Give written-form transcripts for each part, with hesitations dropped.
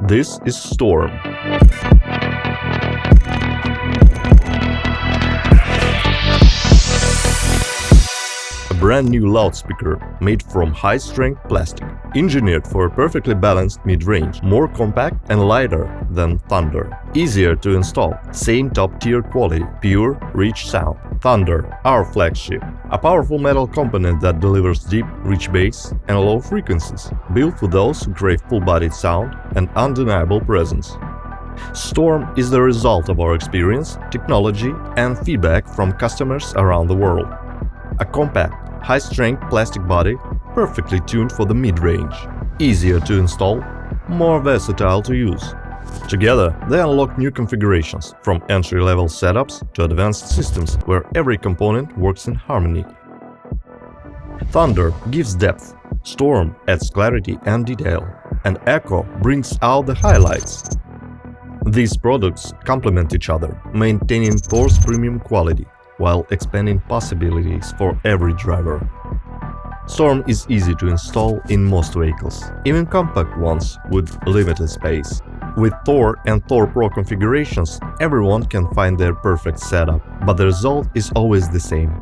This is Storm. A brand new loudspeaker made from high-strength plastic, engineered for a perfectly balanced mid-range, more compact and lighter than Thunder. Easier to install, same top-tier quality, pure, rich sound. Thunder, our flagship, a powerful metal component that delivers deep, rich bass and low frequencies, built for those who crave full-bodied sound and undeniable presence. Storm is the result of our experience, technology and feedback from customers around the world. A compact, high-strength plastic body, perfectly tuned for the mid-range. Easier to install, more versatile to use. Together, they unlock new configurations, from entry-level setups to advanced systems where every component works in harmony. Thunder gives depth, Storm adds clarity and detail, and Echo brings out the highlights. These products complement each other, maintaining Thor's premium quality, while expanding possibilities for every driver. Storm is easy to install in most vehicles, even compact ones with limited space. With Thor and Thor Pro configurations, everyone can find their perfect setup, but the result is always the same: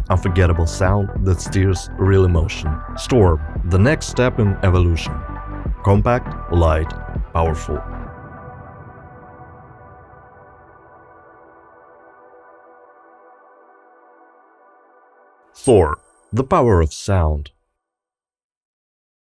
unforgettable sound that steers real emotion. Storm, the next step in evolution. Compact, light, powerful. Thor, the power of sound.